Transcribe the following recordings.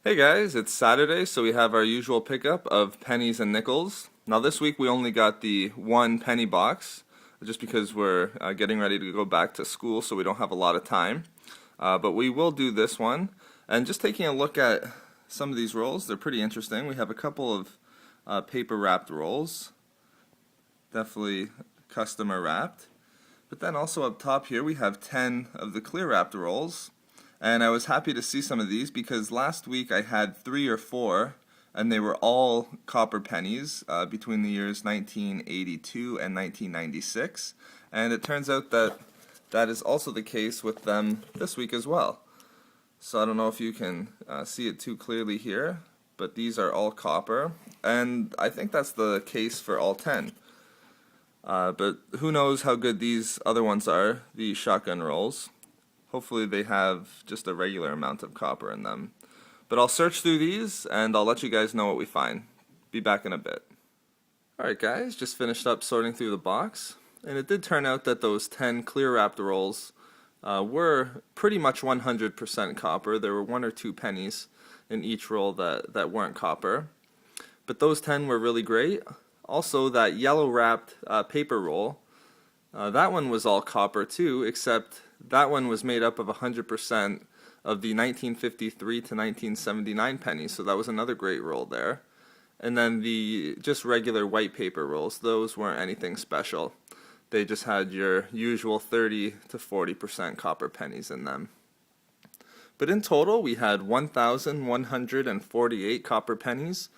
Hey guys, it's Saturday, so we have our usual pickup of pennies and nickels. Now this week we only got the one penny box, just because we're getting ready to go back to school, so we don't have a lot of time. But we will do this one. And just taking a look at some of these rolls, they're pretty interesting. We have a couple of paper wrapped rolls, definitely customer wrapped. But then also up top here we have 10 of the clear wrapped rolls. And I was happy to see some of these because last week I had 3 or 4 and they were all copper pennies between the years 1982 and 1996. And it turns out that that is also the case with them this week as well. So I don't know if you can see it too clearly here, but these are all copper. And I think that's the case for all 10. But who knows how good these other ones are, the shotgun rolls. Hopefully they have just a regular amount of copper in them. But I'll search through these and I'll let you guys know what we find. Be back in a bit. Alright guys, just finished up sorting through the box. And it did turn out that those 10 clear wrapped rolls were pretty much 100% copper. There were 1 or 2 pennies in each roll that weren't copper. But those 10 were really great. Also that yellow wrapped paper roll, that one was all copper too, except that one was made up of 100% of the 1953 to 1979 pennies, so that was another great roll there. And then the just regular white paper rolls, those weren't anything special. They just had your usual 30 to 40% copper pennies in them. But in total, we had 1,148 copper pennies,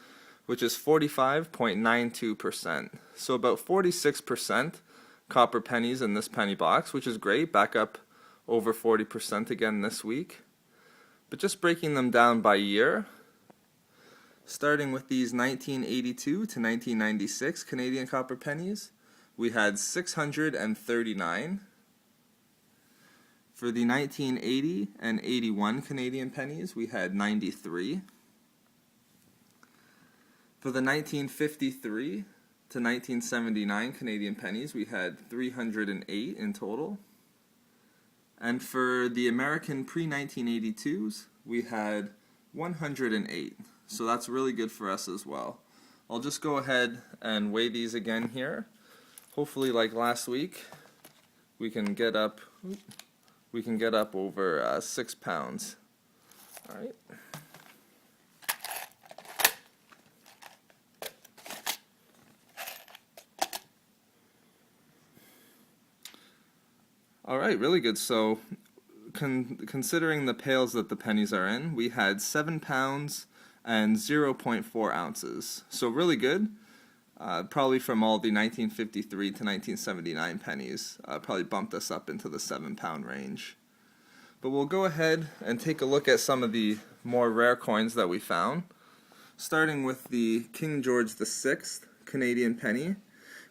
which is 45.92%. So about 46% copper pennies in this penny box, which is great, back up over 40% again this week. But just breaking them down by year, starting with these 1982 to 1996 Canadian copper pennies, we had 639. For the 1980 and 81 Canadian pennies, we had 93. For the 1953 to 1979 Canadian pennies, we had 308 in total. And for the American pre-1982s, we had 108. So that's really good for us as well. I'll just go ahead and weigh these again here. Hopefully, like last week, we can get up over 6 pounds. All right. Alright, really good. So, considering the pails that the pennies are in, we had 7 pounds and 0.4 ounces. So really good. Probably from all the 1953 to 1979 pennies. Probably bumped us up into the 7-pound range. But we'll go ahead and take a look at some of the more rare coins that we found. Starting with the King George VI Canadian penny.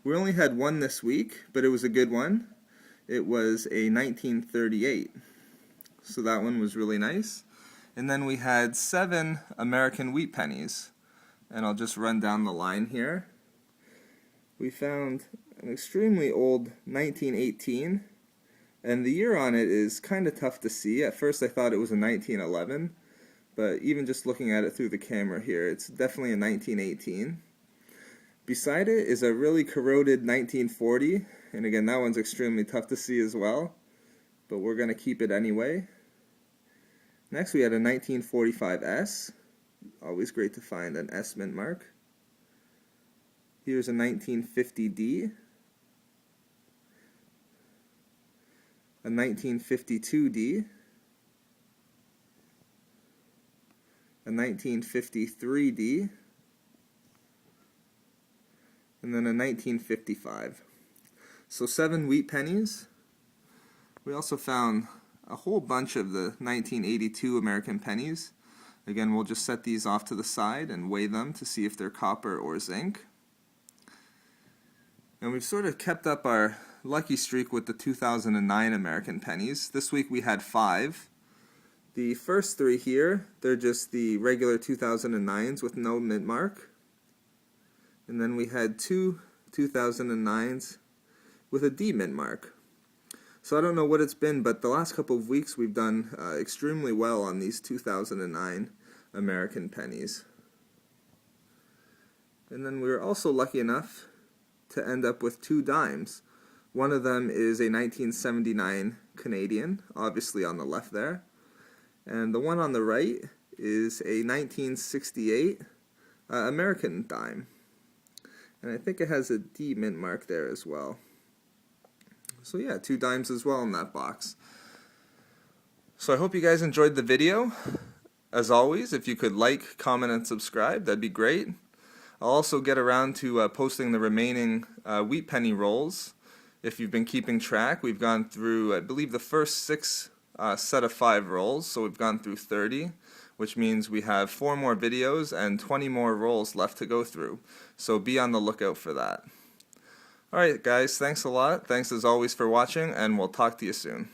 We only had one this week, but it was a good one. It was a 1938, so that one was really nice. And then we had 7 American wheat pennies, and I'll just run down the line here. We found an extremely old 1918, and the year on it is kind of tough to see. At first I thought it was a 1911, but even just looking at it through the camera here, it's definitely a 1918. Beside it is a really corroded 1940, and again, that one's extremely tough to see as well, but we're going to keep it anyway. Next we had a 1945 S, always great to find an S mint mark. Here's a 1950 D, a 1952 D, a 1953 D, and then a 1955. So 7 wheat pennies. We also found a whole bunch of the 1982 American pennies. Again, we'll just set these off to the side and weigh them to see if they're copper or zinc. And we've sort of kept up our lucky streak with the 2009 American pennies. This week we had 5. The first 3 here, they're just the regular 2009s with no mint mark. And then we had 2 2009s with a D mint mark. So I don't know what it's been, but the last couple of weeks we've done extremely well on these 2009 American pennies. And then we were also lucky enough to end up with 2 dimes. One of them is a 1979 Canadian, obviously on the left there. And the one on the right is a 1968 American dime. And I think it has a D mint mark there as well. So yeah, 2 dimes as well in that box. So I hope you guys enjoyed the video. As always, if you could like, comment, and subscribe, that'd be great. I'll also get around to posting the remaining wheat penny rolls. If you've been keeping track, we've gone through, I believe, the first 6 set of 5 rolls, so we've gone through 30, which means we have 4 more videos and 20 more rolls left to go through. So be on the lookout for that. Alright guys, thanks a lot. Thanks as always for watching, and we'll talk to you soon.